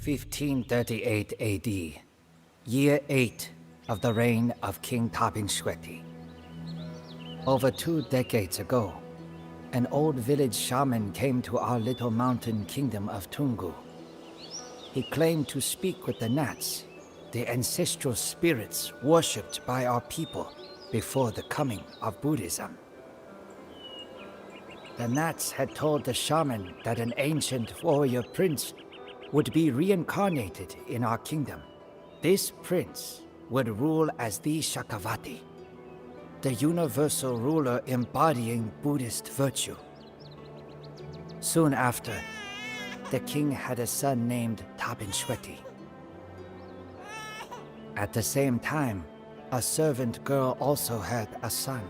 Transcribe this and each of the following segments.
1538 AD, year 8 of the reign of King Tabin Shweti. Over 2 decades ago, an old village shaman came to our little mountain kingdom of Tungu. He claimed to speak with the Nats, the ancestral spirits worshipped by our people before the coming of Buddhism. The Nats had told the shaman that an ancient warrior prince would be reincarnated in our kingdom. This prince would rule as the Shakavati, the universal ruler embodying Buddhist virtue. Soon after, the king had a son named Tabin Shweti. At the same time, a servant girl also had a son,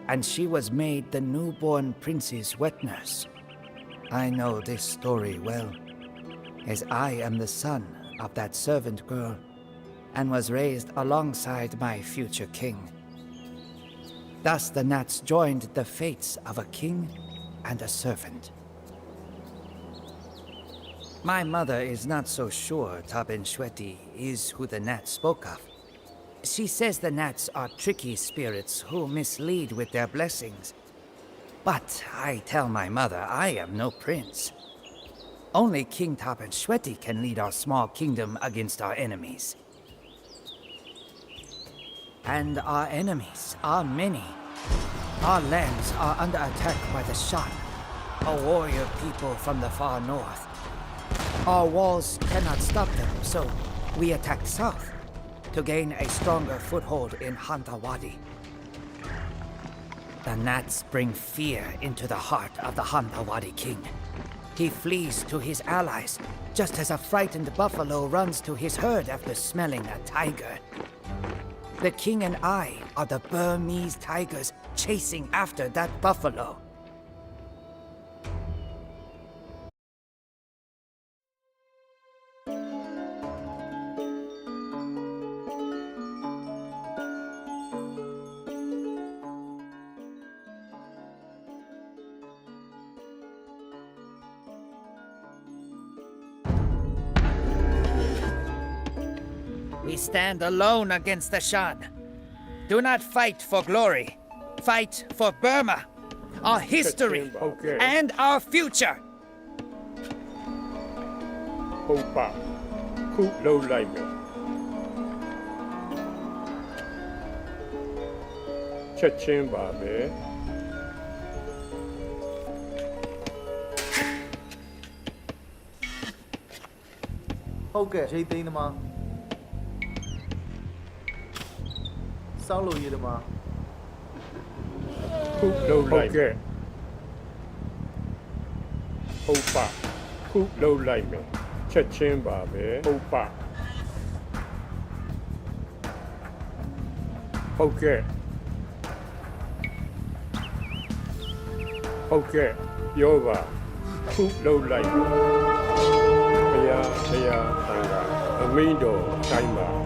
and she was made the newborn prince's wet nurse. I know this story well, as I am the son of that servant girl, and was raised alongside my future king. Thus the Nats joined the fates of a king and a servant. My mother is not so sure Tabin Shweti is who the Nats spoke of. She says the Nats are tricky spirits who mislead with their blessings. But I tell my mother I am no prince. Only King Tabin Shweti can lead our small kingdom against our enemies. And our enemies are many. Our lands are under attack by the Shan, a warrior people from the far north. Our walls cannot stop them, so we attack south to gain a stronger foothold in Hantawadi. The Nats bring fear into the heart of the Hantawadi king. He flees to his allies, just as a frightened buffalo runs to his herd after smelling a tiger. The king and I are the Burmese tigers chasing after that buffalo. We stand alone against the Shan. Do not fight for glory. Fight for Burma, our history, and our future. Opa, Ku Low Limer. Chachin Babe. Okay, Jay Dinama. Salo Yidama. Ku Low Limer. Opa, Ku Low Limer. Chachin Babe. Opa. Okay. Okay, Yoba. Ku Low Limer. Aya, Tanga. Amindo, Taima.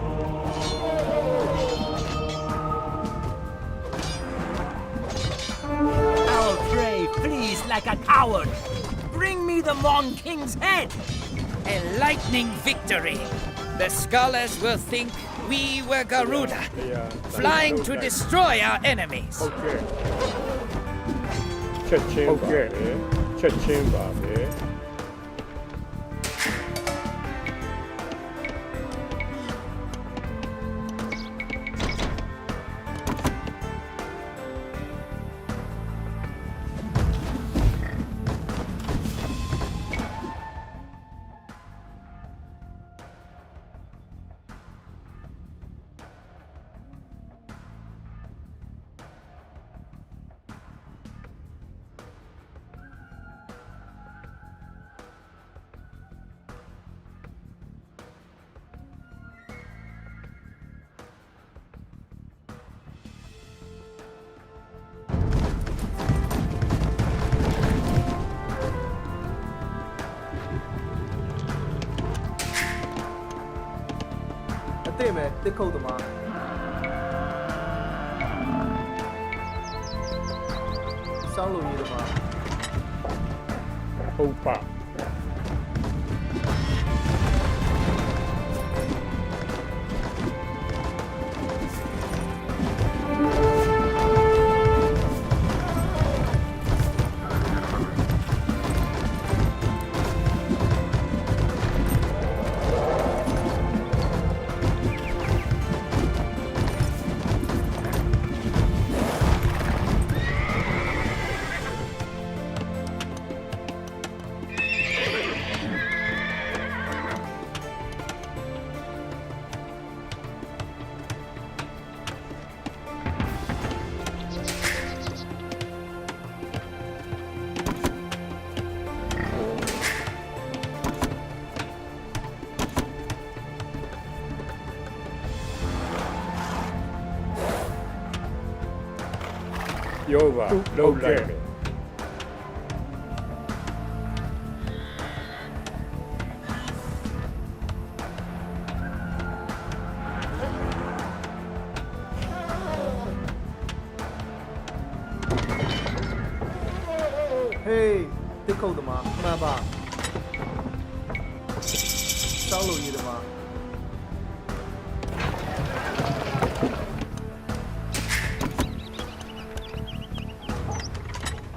Flees like a coward. Bring me the Mon King's head. A lightning victory. The scholars will think we were Garuda, flying to destroy our enemies. Okay. Chachin Babe. Chachin Babe. Deme, the Kodama. Salo Yidama. Opa. ပြောပါလုပ်လိုက်မယ် ဟေးတစ်ခုတ်သမားမှန်ပါစောင်းလို့ရေးသမား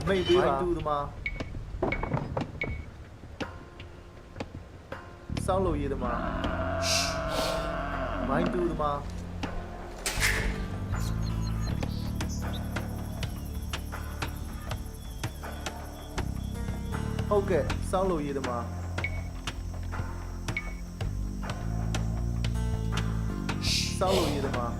မိတ်ပေးပါတူသမားစောင်းလို့ရေးသမားမိုင်းတူသမားဟုတ်ကဲ့စောင်းလို့ရေးသမားစောင်းလို့ရေးသမား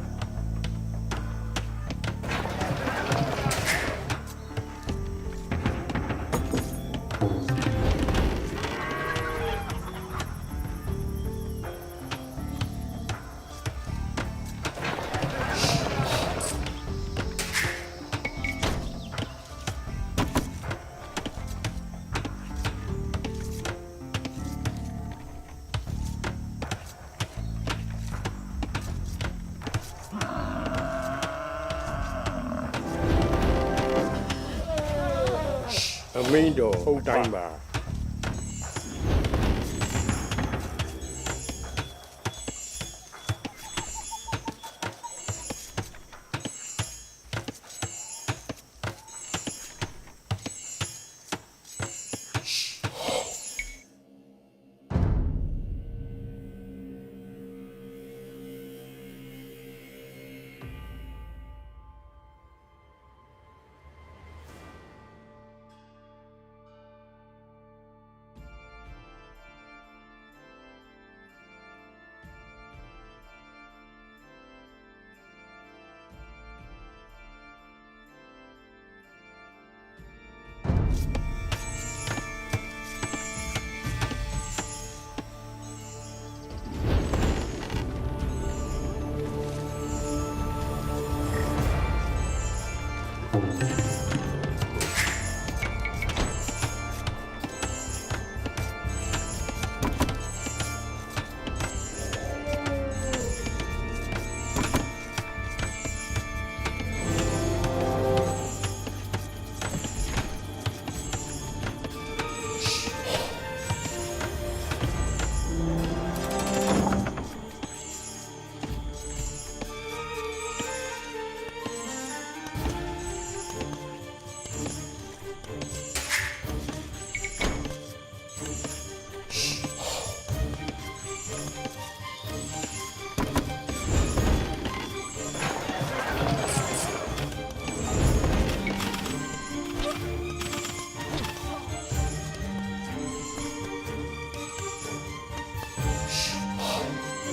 အမင်းတော်ဟုတ်တိုင်းပါ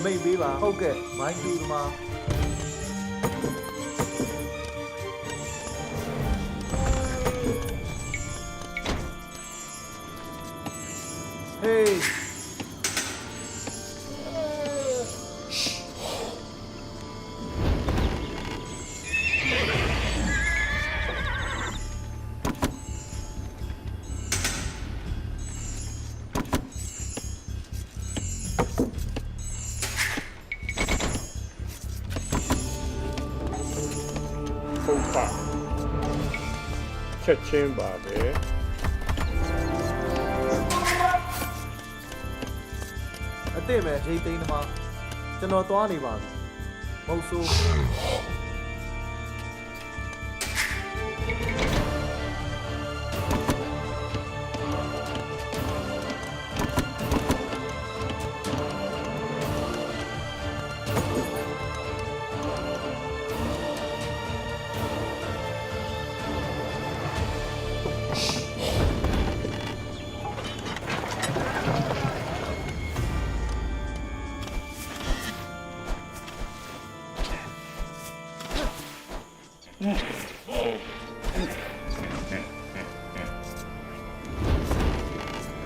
မိတ်ပေးပါဟုတ်ကဲ့မိုင်းတူသမားဟေးဟုတ်ပါချက်ချင်းပါပဲ အစ်စ်မဲ့ရိတ်သိမ်းသမားကျွန်တော်သွားနေပါပြီမဟုတ်ဆိုး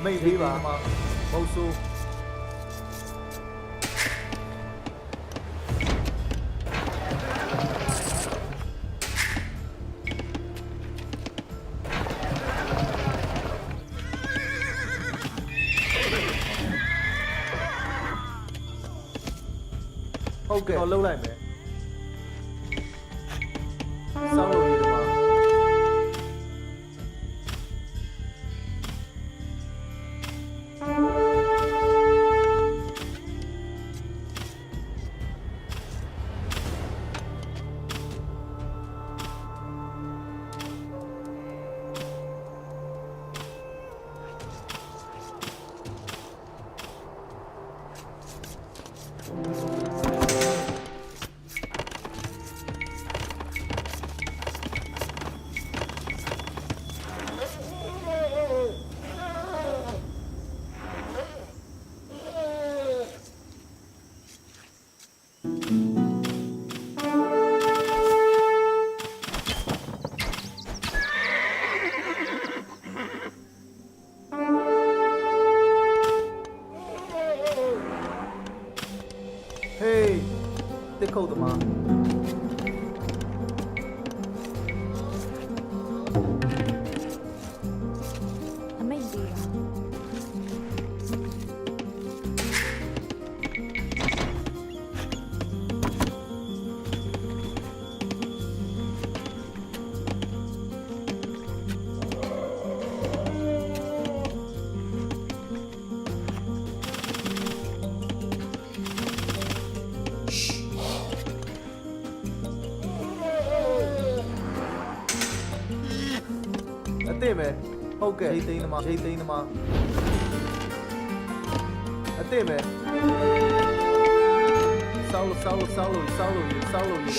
မိတ်ပေးပါမဟုတ်ဆိုး ဟုတ်ကဲ့ကျွန်တော်လှုပ်လိုက်မယ်စောင်းလို့ရမှာ Hey တစ်ခုတ်သမား အမိတ်ပေးပါအသင့်ပဲဟုတ်ကဲ့ရိတ်သိမ်းသမားရိတ်သိမ်းသမားအသင့်ပဲစောင်းလို့ရသမား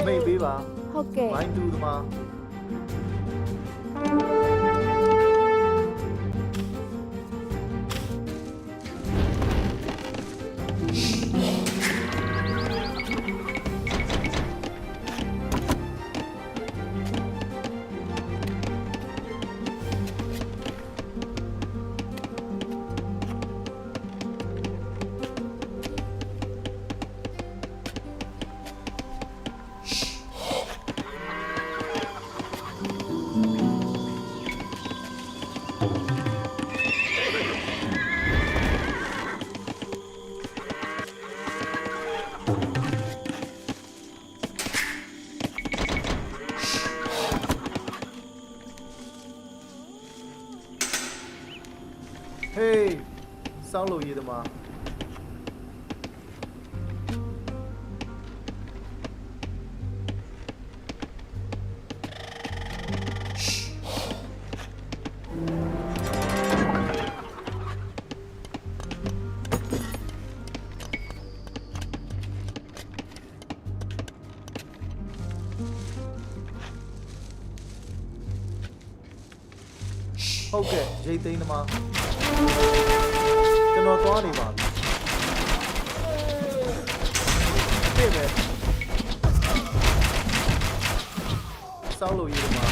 မိတ်ပေးပါ ဟုတ်ကဲ့ ဝိုင်းတူသမားဟေးစောင်းလို့ရသမားဟုတ်ကဲ့ရိတ်သိမ်းသမားကျွန်တော်သွားနေပါပြီပြည့်မယ်စောင်းလို့ရမှာ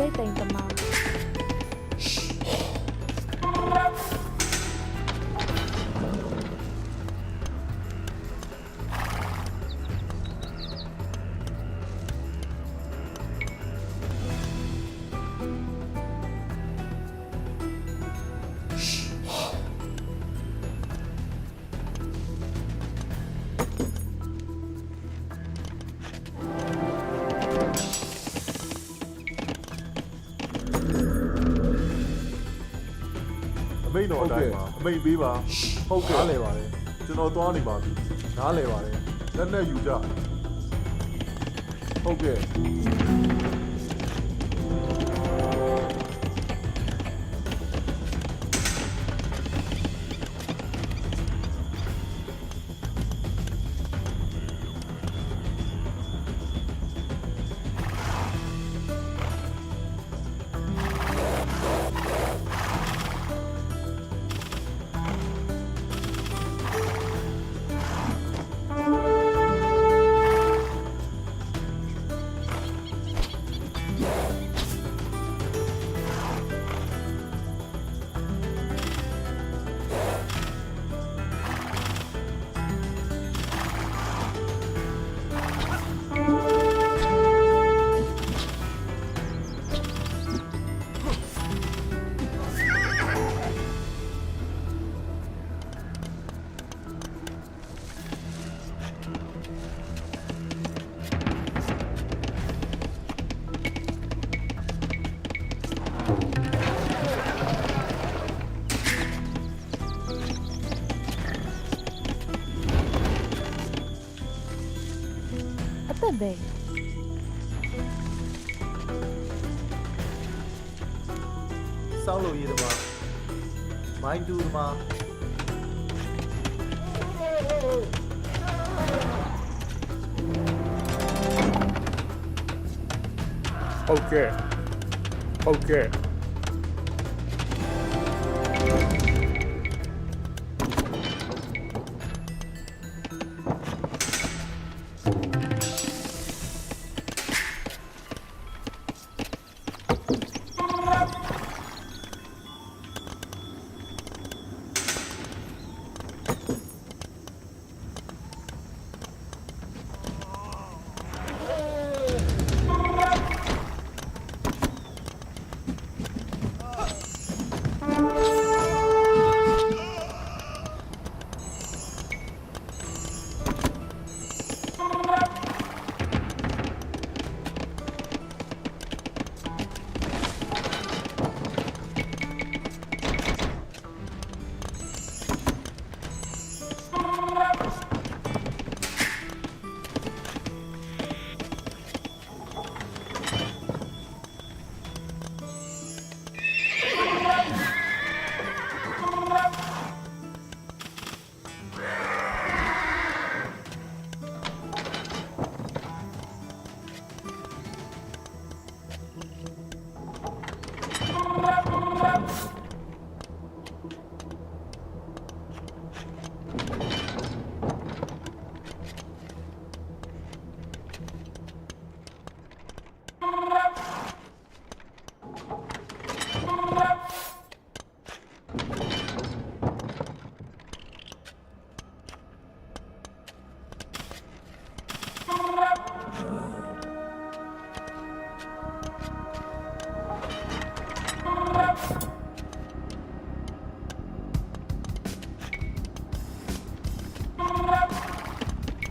ရိတ်သိမ်းသမား အမိန်တော်အတိုင်းပါအမိန်ပေးပါဟုတ်ကဲ့နားလဲပါတယ်ကျွန်တော်သွားနေပါပြီနားလဲပါတယ်လက်နဲ့ယူကြဟုတ်ကဲ့အသက်ပဲစောင်းလို့ရည်သမားမိုင်းတူသမား ဟုတ်ကဲ့ဟုတ်ကဲ့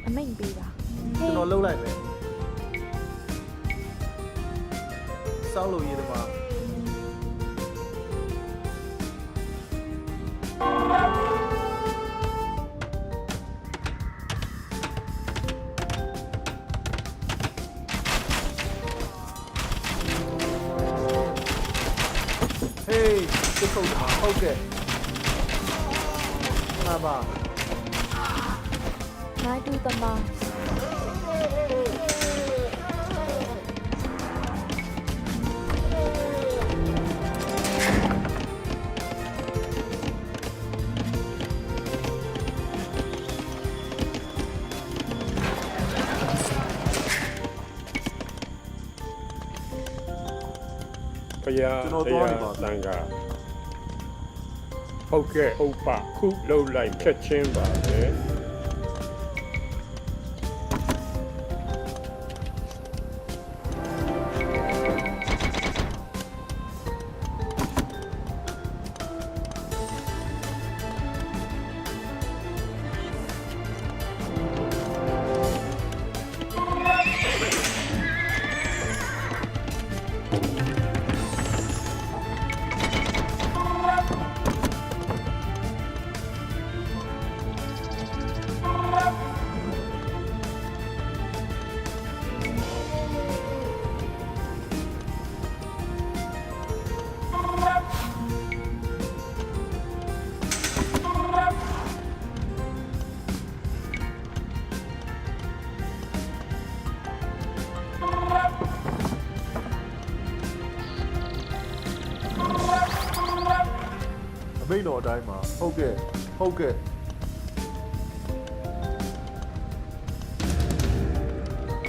အမိန်ပေးပါ ကျွန်တော်လှုပ်လိုက်မယ်စောင်းလို့ရည်သမားဟေးစစ်ခုတ်သမားဟုတ်ကဲ့နာပါ မိုင်းတူသမား ဟ ရားတရားသံဃာဟုတ်ကဲ့ဥပ္ပခုလှုပ်လိုက်ဖြတ်ချင်းပါပဲ အမိန်တော်အတိုင်းပါဟုတ်ကဲ့ဟုတ်ကဲ့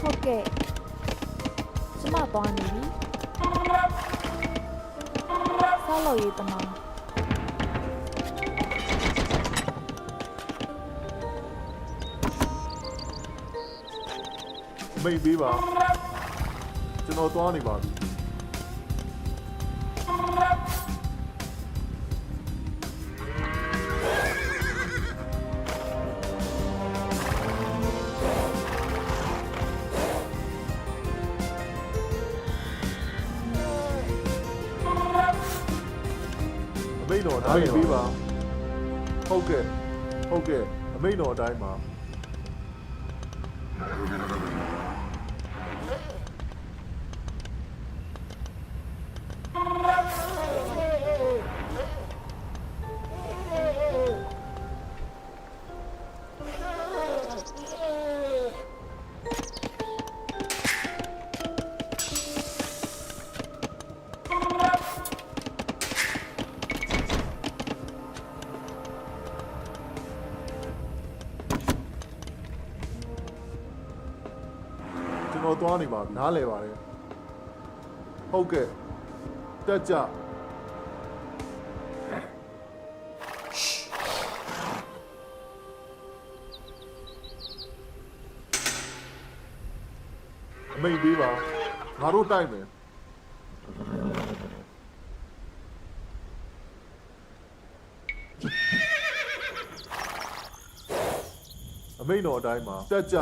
ဟုတ်ကဲ့ကျမသွားနေပြီဆောက်လို့ရတမ အမိန်ပေးပါကျွန်တော်သွားနေပါပြီ အမိန်တော်အတိုင်းပေးပါဟုတ်ကဲ့ဟုတ်ကဲ့အမိန်တော်အတိုင်းပါကျွန်တော်သွားနေပါနားလဲပါတယ်ဟုတ်ကဲ့တက်ကြအမိန်ပေးပါငါတို့တိုက်မယ်အမိန်တော်အတိုင်းပါတက်ကြ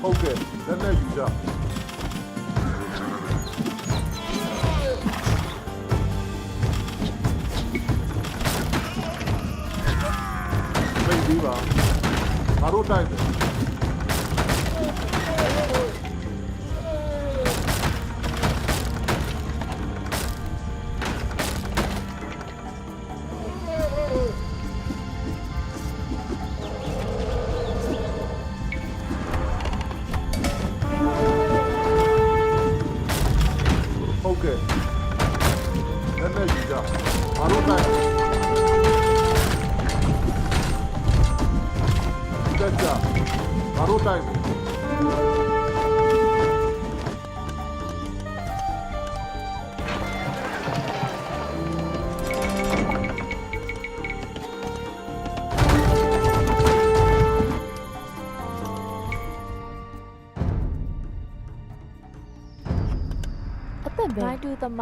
ဟုတ်ကဲ့လက်နဲ့ယူကြမိတ်ပြီးပါငါတို့တိုက်တယ်ဟုတ်ကဲ့လက်နဲ့ယူကြငါတို့တိုက်တက်ကြငါတို့တိုက်မယ်အသက်ပဲနိုင်တူတမ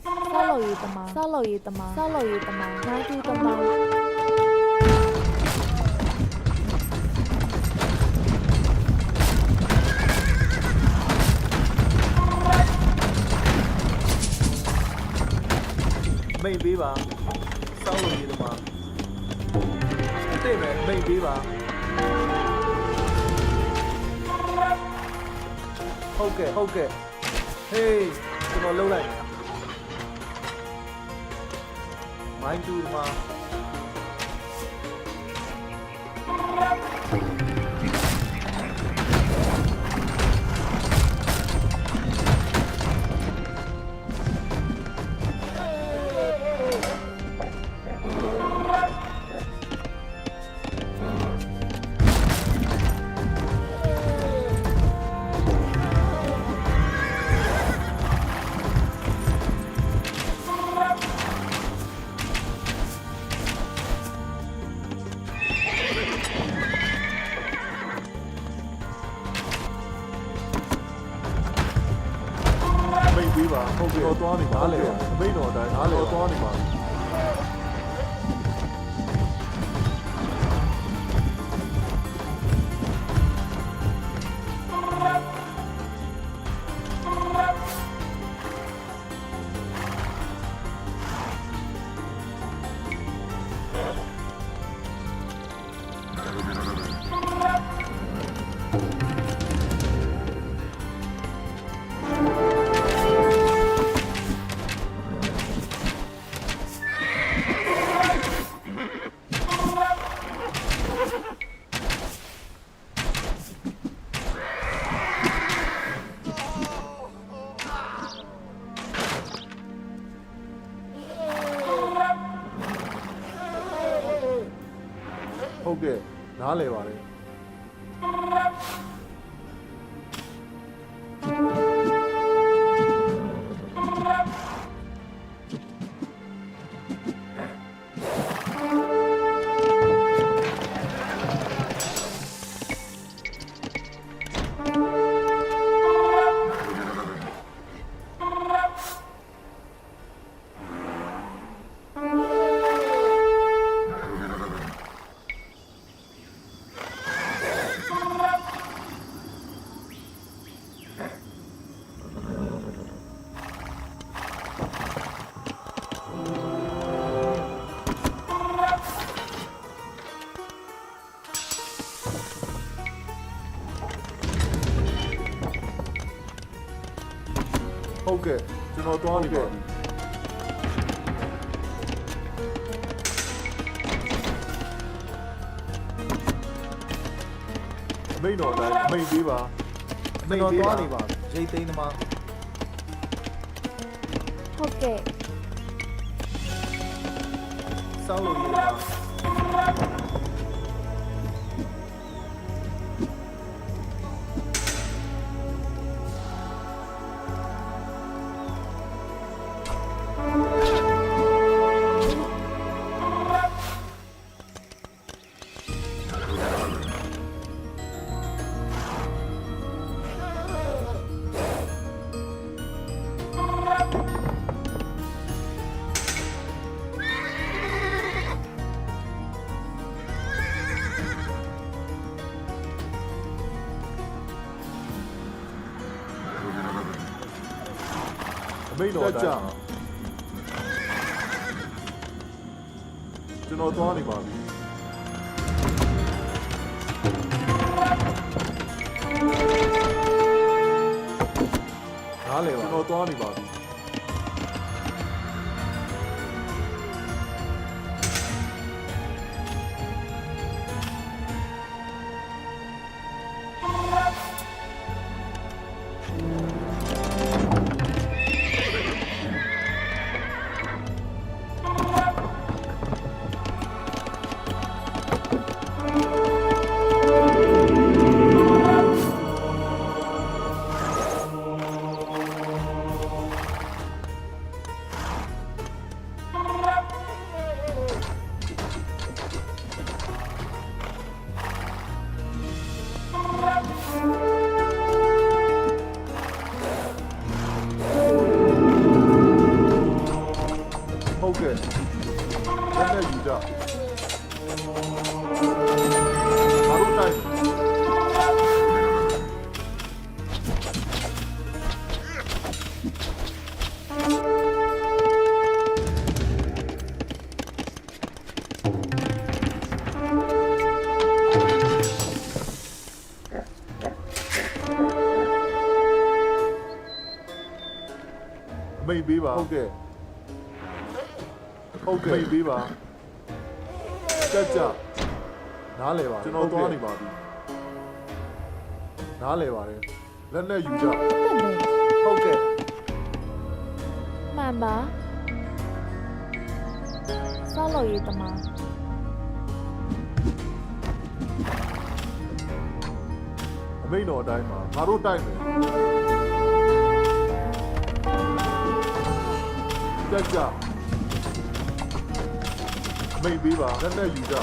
ဆောက်လို့ရတမဆောက်လို့ရတမဆောက်လို့ရတမနိုင်တူတမမိတ်ပေးပါစောင်းလို့ရတမအသိမဲ့မိတ်ပေးပါဟုတ်ကဲ့ဟုတ်ကဲ့ဟေးကျွန်တော်လှုပ်လိုက်မိုင်းတူမှာ ပေးပါဟုတ်ကဲ့တော့သွားနေပါလေအမိန်တော်အတိုင်းနားလေသွားနေပါဟုတ်ကဲ့နားလေပါလေဟုတ်ကဲ့ကျွန်တော်သွားနေပါပြီအမိန်တော်အတိုင်းအမိန်ပေးပါအမိန်ပေးပါရိတ်သိမ်းသမား ဟုတ်ကဲ့ စောင်းလို့ရပါ အမိန်တော်ကြကျွန်တော်သွားနေပါပြီနားလေပါကျွန်တော်သွားနေပါပြီဟုတ်ကဲ့လက်နဲ့ယူကြဘာလို့တိုင်းမိတ်ပေးပါဟုတ်ကဲ့ဟုတ်ကဲ့မိတ်ပေးပါကြနားလေပါကျွန်တော်သွားနေပါပြီနားလေပါတယ်လက်နဲ့ယူကြဟုတ်ကဲ့ မှန်ပါဆောက်လို့ရတမ အမိန်တော်အတိုင်းမှာငါတို့တိုက်မယ်ကြမိတ်ပေးပါလက်နဲ့ယူကြ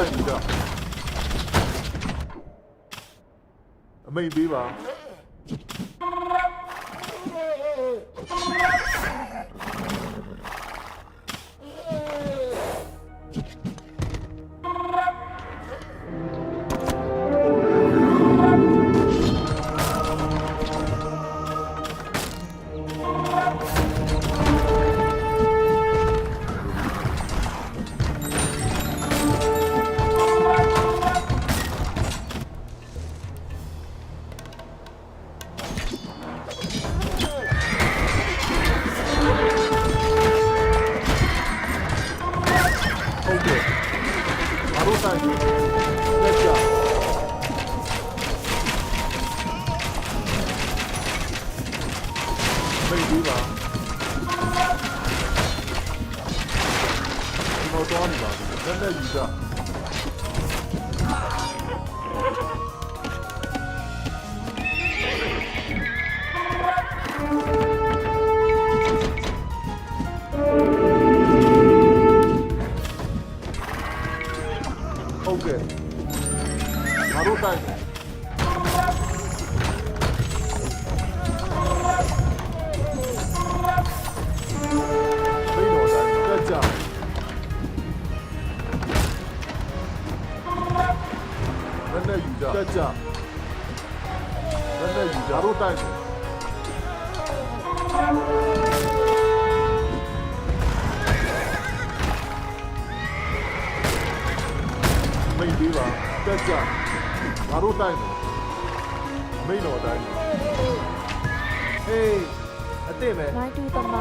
တိုင်းယူကြအမိန်ပေးပါဟုတ်ကဲ့ငါတို့တိုင်းလက်ကြမိတ်ပေးပါဒီမောတော်နေပါလက်လက်ယူကြဟုတ်ကဲ့ငါတို့တိုင်းဘိန်းတော်တိုင်းတက်ကြလက်နဲ့ယူကြတက်ကြလက်နဲ့ယူကြငါတို့တိုင်းမိတ်ပေးပါတက်ကြငါတို့တိုင်းမိတ်တော်တိုင်းဟေးအစ်စ်ပဲ နိုင်တူတမ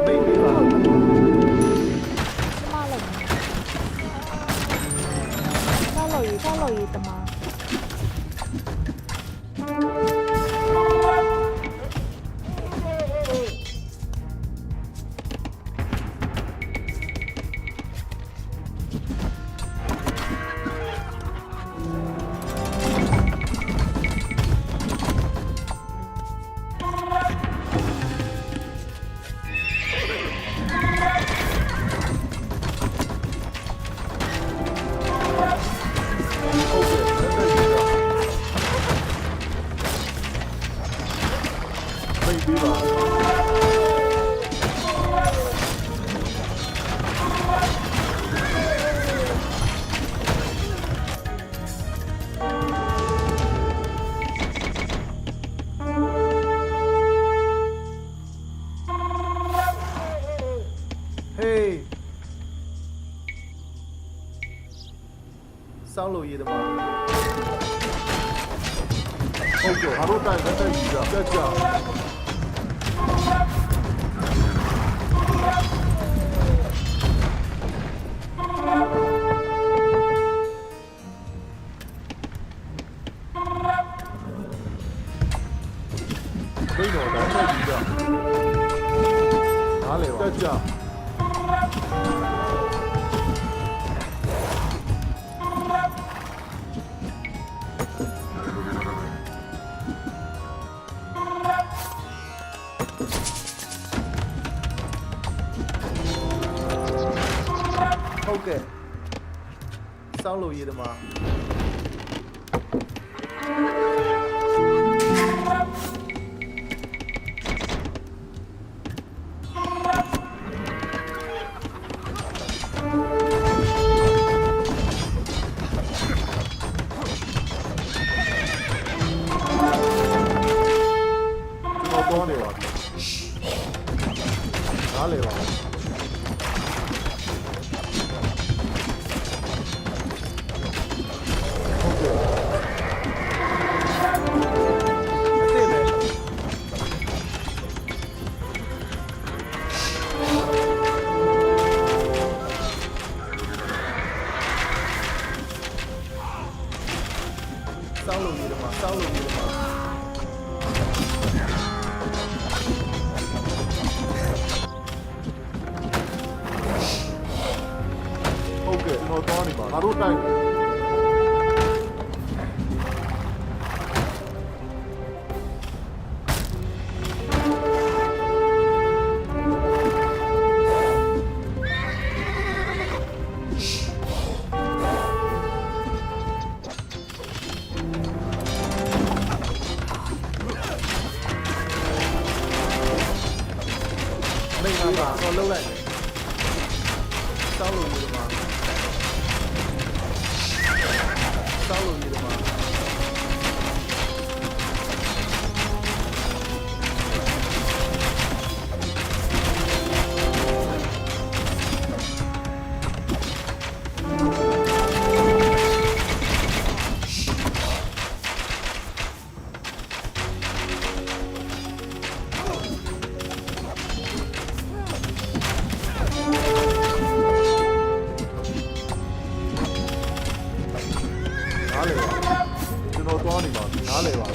မိတ်ပေးပါ ကျမလည်းဆောက်လို့ရတမဟုတ်ကဲ့လက်နဲ့ယူကြမိတ်ပေးပါဟေးစောင်းလို့ရည်သမားဟုတ်ကဲ့ငါတို့တိုင်းလက်နဲ့ယူကြတက်ကြဘိန်းတော်တိုင်းလက်ယူကြနားလေပါတက်ကြဟုတ်ကဲ့စောင်းလို့ရည်သမားကျွန်တော်သွားနေပါပြီနားလေပါစောင်းလို့ရည်သမားစောင်းလို့ရည်သမားဟုတ်ကဲ့ကျွန်တော်သွားနေပါငါတို့တိုင်း စောင်းလို့ရမှာစောင်းလို့ရမှာနားလေပါကျွန်တော်သွားနေပါနားလေပါ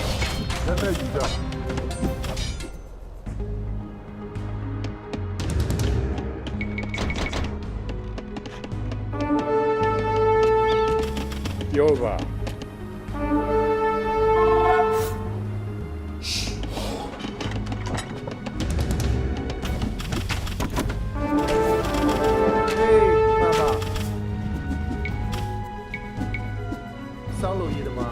လက်နဲ့ယူကြ ပြောပါ ဟေးပါပါစောင်းလို့ရမှာ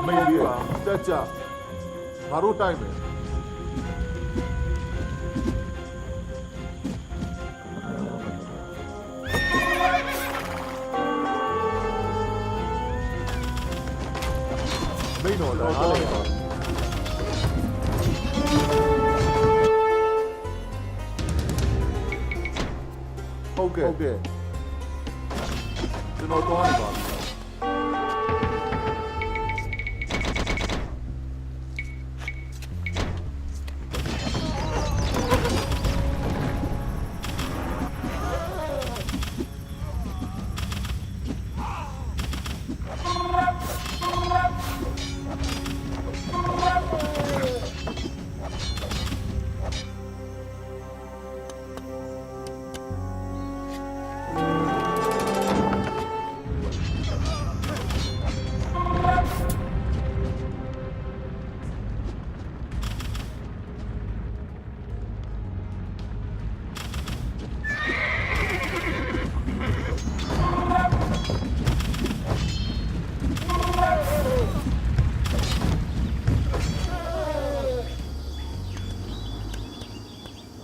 မင်းကြီးပါတက်ကြငါတို့တိုက်မယ်မင်းတို့တော့ဟုတ်ကဲ့ကျွန်တော်သွားနေပါပြီ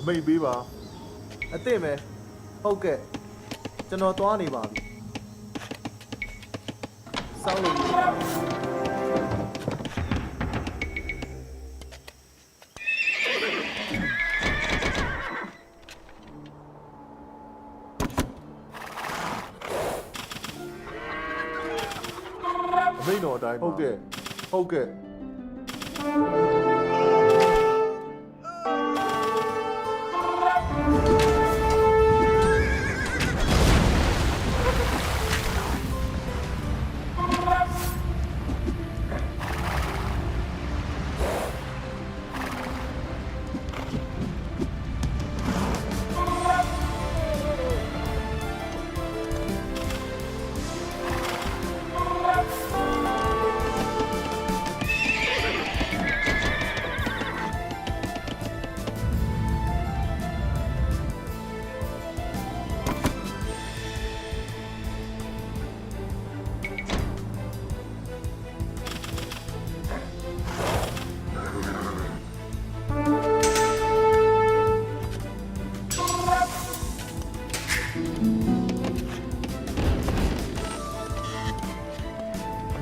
အမိန်ပေးပါအသင့်ပဲဟုတ်ကဲ့ကျွန်တော်သွားနေပါပြီစောင်းလို့အမိန်တော်အတိုင်းဟုတ်ကဲ့ဟုတ်ကဲ့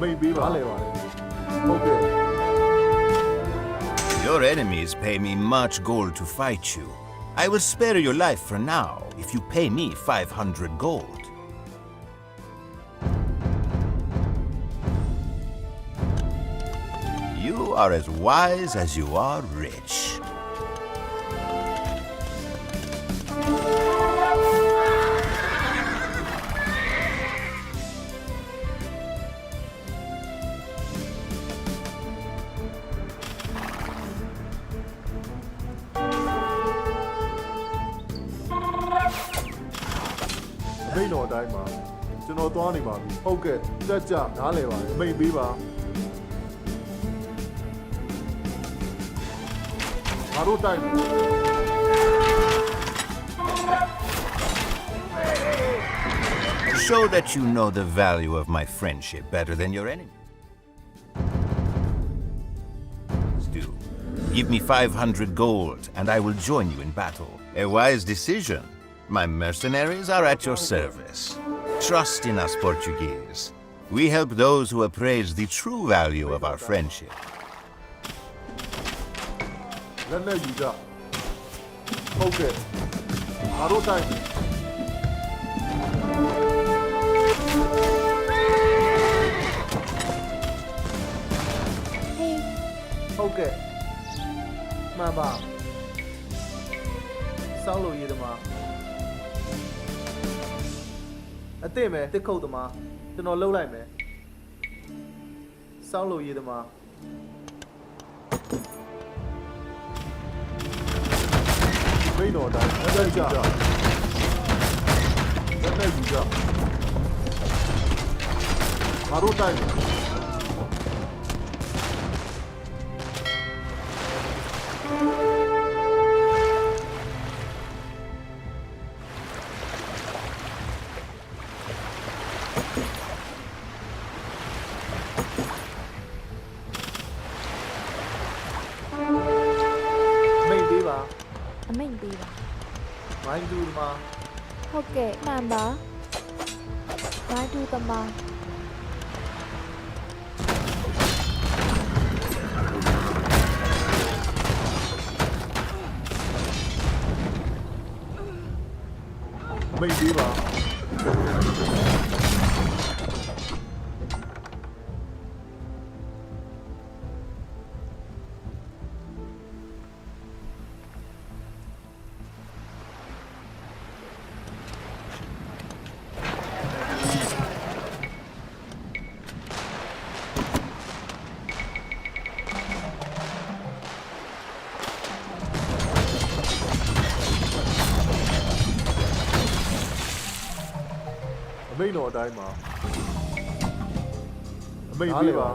မိန်ပေးပါလေပါဟုတ်ကဲ့ Your enemies pay me much gold to fight you. I will spare your life for now if you pay me 500 gold. You are as wise as you are rich. ကျွန်တော်သွားနေပါပြီဟုတ်ကဲ့တက်ကြနားလည်ပါတယ်မိတ်ပေးပါငါတို့တိုက်မယ် Show that you know the value of my friendship better than your enemy. Do. Give me 500 gold, and I will join you in battle. A wise decision. My mercenaries are at your service. Trust in us, Portuguese. We help those who appraise the true value of our friendship. လက်နဲ့ယူကြဟုတ်ကဲ့ငါတို့တိုက်မယ် ဟေး ဟုတ်ကဲ့မှန်ပါစောင်းလို့ရည်သမားအစ်စ်မယ်တစ်ခုတ်သမားကျွန်တော်လှုပ်လိုက်မယ်စောင်းလို့ရည်သမား မိန်တော်အတိုင်းလက်နဲ့ယူကြလက်နဲ့ယူကြငါတို့တိုက်မယ် မိတ်ပေးပါ အမိန်ပေးပါ မိုင်းတူသမား ဟုတ်ကဲ့မှန်ပါငါတူသမား မိတ်ပေးပါ အမိန်တော်အတိုင်းပါအမိန်ပေးပါ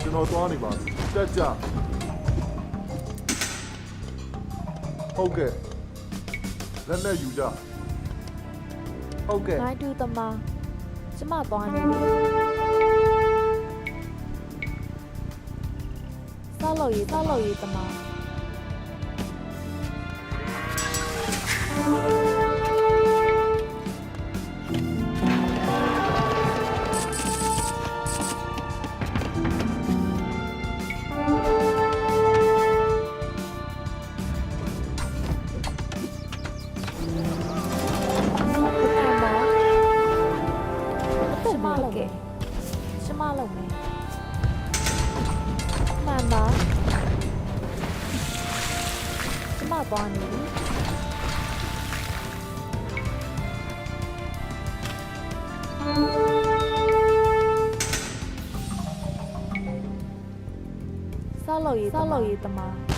ကျွန်တော်သွားနေပါပြီတက်ကြဟုတ်ကဲ့လက်နဲ့ယူကြ ဟုတ်ကဲ့ ငါတူသမားကျမသွားနေပြီဆောက်လို့ရသမား ကျမလုပ်မယ်မှန်ပါကျမသွားနေပြီဆောက်လို့ရသမား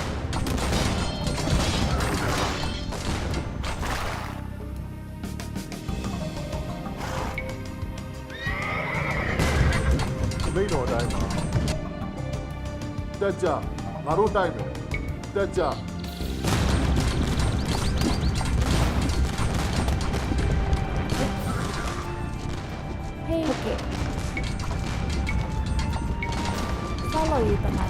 မိန်တော်အတိုင်းပါတက်ကြငါတို့တိုက်မယ်တက်ကြ ဟေးဟုတ်ကဲ့ဆောက်လို့ရသမား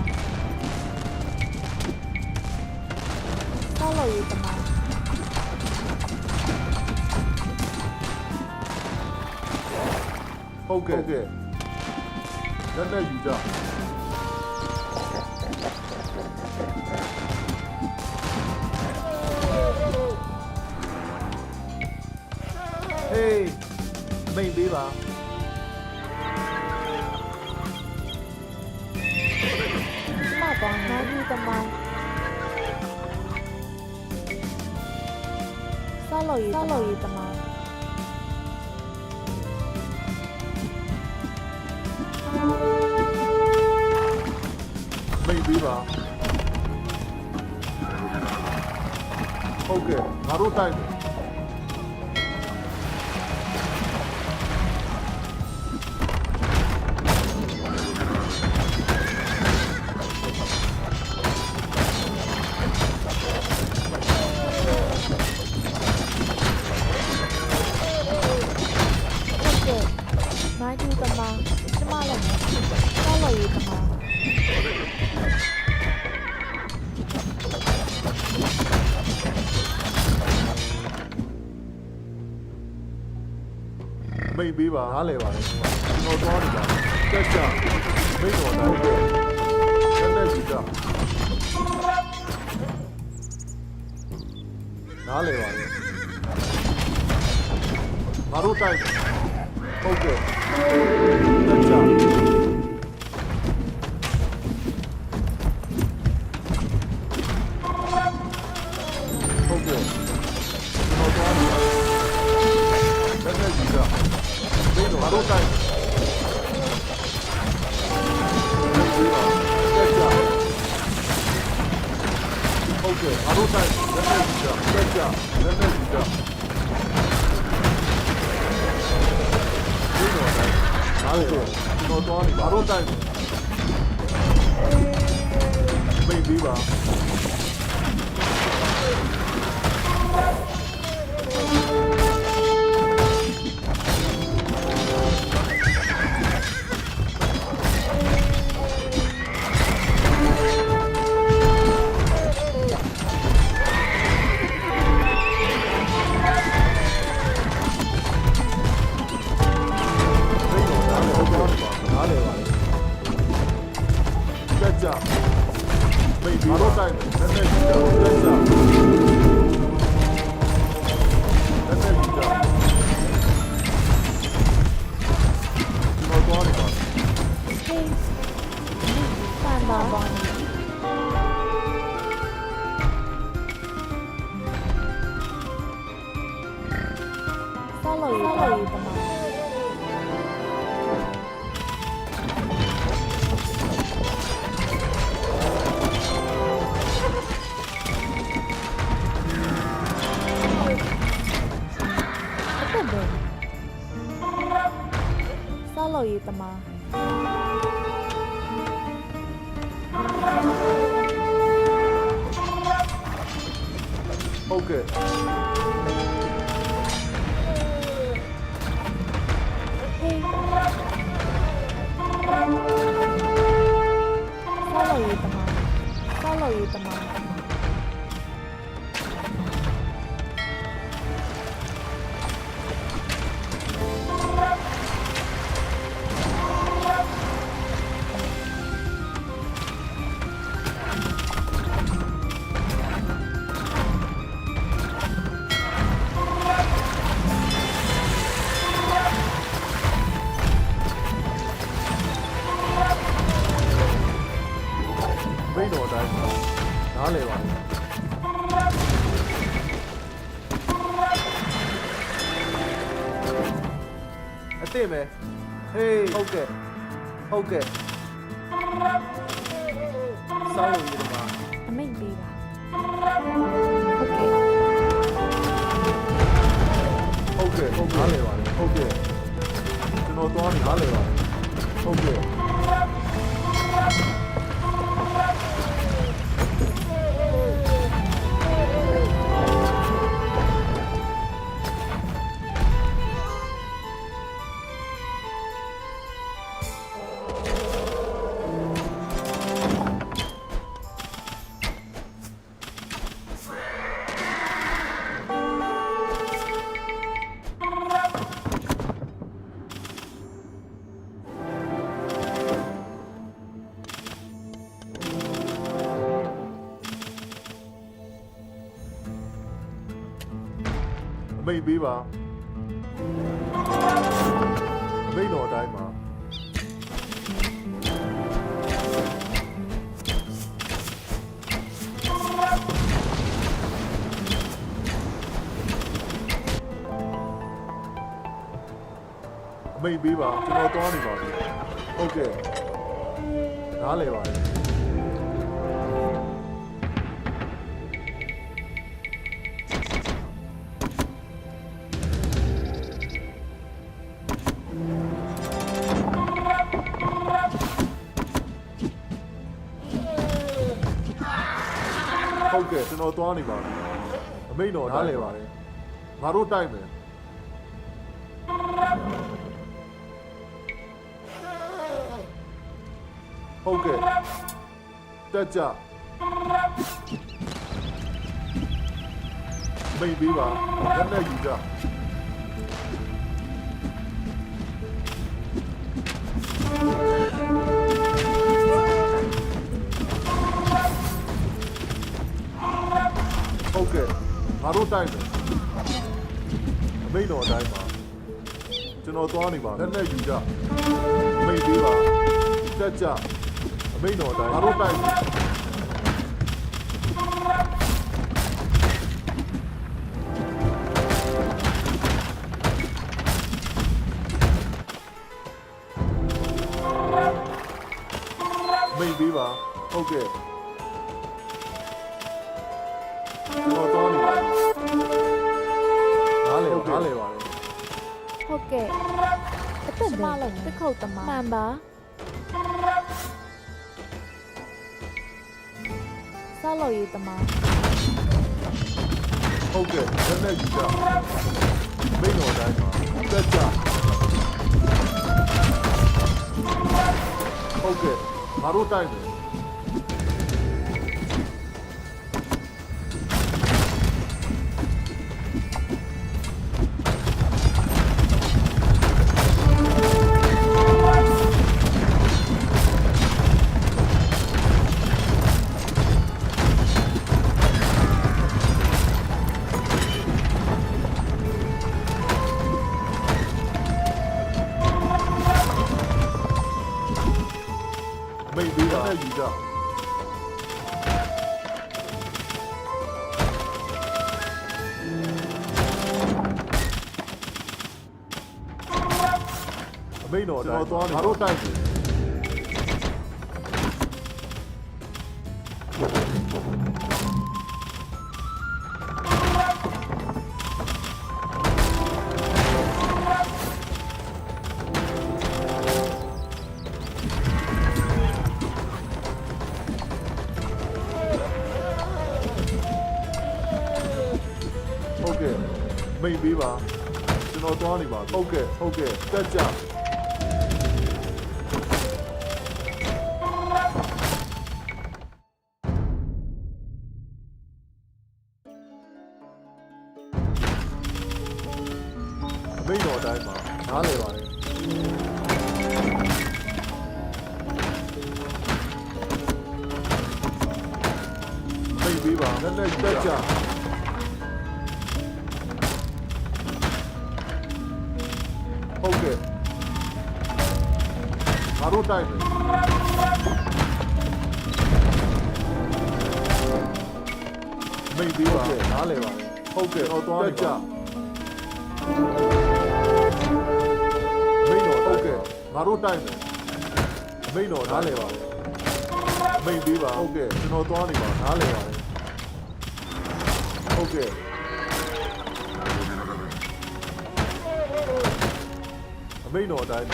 ဟုတ်ကဲ့လက်နဲ့ယူကြ ဟေးမိတ်ပေးပါ ကျမသွားနေပြီသမားဆောက်လို့ရသမား မိတ်ပေးပါဟုတ်ကဲ့ငါတို့တိုက်မယ် နိုင်တူတမကျမလည်းဆောက်လို့ရတမ မိတ်ပေးပါနားလဲပါတယ်ကျွန်တော်သွားနေတာတက်ကြမိတ်တော်တိုင်းတက်စီကြနားလဲပါတယ်ငါတို့တိုင်းဟုတ်ကဲ့တက်ကြဟုတ်ကဲ့ကျွန်တော်သွားနေတာတက်စီကြငါတို့တိုင်းဟုတ်ကဲ့ငါတို့တိုင်းတက်ကြဒီတော့တိုင်းနားလေကျွန်တော်သွားနေငါတို့တိုင်းမိတ်ပြီးပါမိတ်ငါတို့တိုင်းလက်နဲ့ကြည့်တော့လက်ကြလက်နဲ့ကြည့်တော့ကျွန်တော်သွားနေပါ ဟေးပန်ပါပါဆောက်လို့ရတမ ဆောက်လို့ရတမ ဟုတ်ကဲ့ ဟေးဆောက်လို့ရတမဆောက်လို့ရတမ မိတ်တော်တိုင်းနားလေပါအစ်စ်မဲဟေးဟုတ်ကဲ့ဆောက်လို့ရပါ အမိတ်ပေးပါဟုတ်ကဲ့ ဟုတ်နားလေပါတယ်ဟုတ်ကဲ့ကျွန်တော်သွားနေနားလေပါတယ်ဟုတ်ကဲ့ မိတ်ပေးပါမိတ်တော်တိုင်းမှာမိတ်ပေးပါကျွန်တော်သွားနေပါပြီဟုတ်ကဲ့နားလည်ပါတယ်ဟုတ်ကဲ့ကျွန်တော်သွားနေပါပြီအမိတ်တော်နားလည်ပါတယ်ငါတို့တိုက်မယ် ဟုတ်ကဲ့တက်ကြမိတ်ပေးပါလက်နဲ့ယူကြဟုတ်ကဲ့ငါတို့တိုက်မယ်အမိတ်တော်အတိုင်းပါကျွန်တော်သွားနေပါလက်နဲ့ယူကြမိတ်ပေးပါတက်ကြအမိတ်တော်အတိုင်းငါတို့တိုက်မယ်မိတ်ပေးပါဟုတ်ကဲ့ကျွန်တော်သွားနေပါနားလေပါလေ ဟုတ်ကဲ့အသက်မလုံးတစ်ခုတ်သမားမှန်ပါဆောက်လို့ရသမား ဟုတ်ကဲ့လက်နဲ့ယူကြမိတ်တော်တိုင်းပါတက်ကြဟုတ်ကဲ့ငါတို့တိုက်မယ်မိတ်ပေးတာနဲ့ယူကြအမိတ်တော်တိုင်းငါတို့တိုက်မယ်ဟုတ်ကဲ့မိတ်ပေးပါကျွန်တော်သွားနေပါဟုတ်ကဲ့တက်ကြမိတ်တော်တိုင်းပါနားလေပါလေမိတ်ပေးပါလက်နဲ့တက်ကြဟုတ်ကဲ့ငါတို့တိုက်မယ်မိတ်ပေးပါနားလေပါဟုတ်ကဲ့တော့သွားကြမိတ်တော်ဟုတ်ကဲ့ငါတို့တိုက်မယ်မိတ်တော်နားလေပါမိတ်ပေးပါဟုတ်ကဲ့ကျွန်တော်သွားနေပါနားလေပါဟုတ်ကဲ့အမိတ်တော်အတိုင်း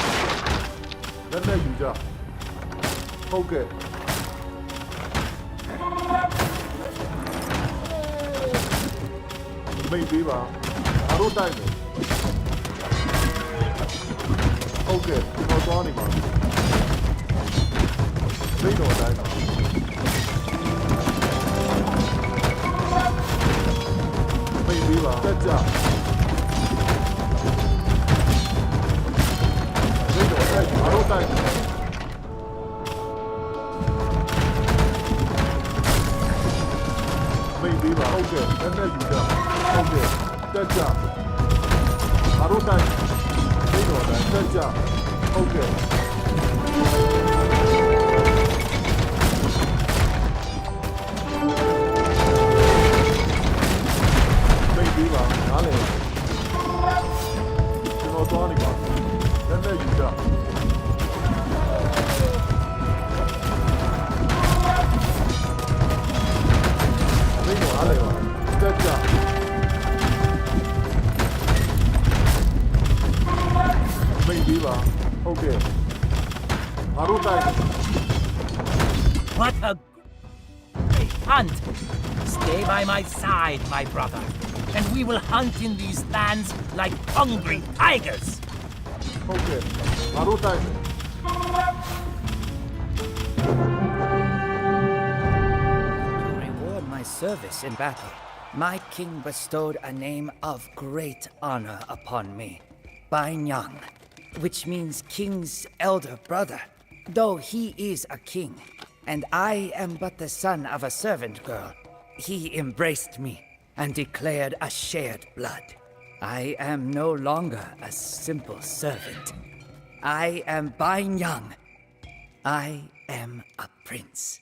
လက်နဲ့ယူကြဟုတ်ကဲ့မိတ်ပေးပါငါတို့တိုက်မယ်ဟုတ်ကဲ့ကျွန်တော်သွားနေပါမိတ်တော်အတိုင်းမိတ်ပေးပါတက်ကြငါတို့တိုက်မိတ်ပေးပါဟုတ်ကဲ့လက်နဲ့ယူကြဟုတ်ကဲ့တက်ကြငါတို့တိုက်မိတ်တော်တိုင်းတက်ကြဟုတ်ကဲ့မိတ်ပေးပါနားလေကျွန်တော်သွားနေပါလက်နဲ့ယူကြအားလေပါတက်ကြမိတ်ပေးပါဟုတ်ကဲ့ငါတို့တိုက် What a great hunt! Stay by my side, my brother, and we will hunt in these lands like hungry tigers. ဟုတ်ကဲ့ငါတို့တိုက် service in battle, my king bestowed a name of great honor upon me, Bai Nyang, which means king's elder brother, though he is a king, and I am but the son of a servant girl. He embraced me and declared a shared blood. I am no longer a simple servant. I am Bai Nyang. I am a prince.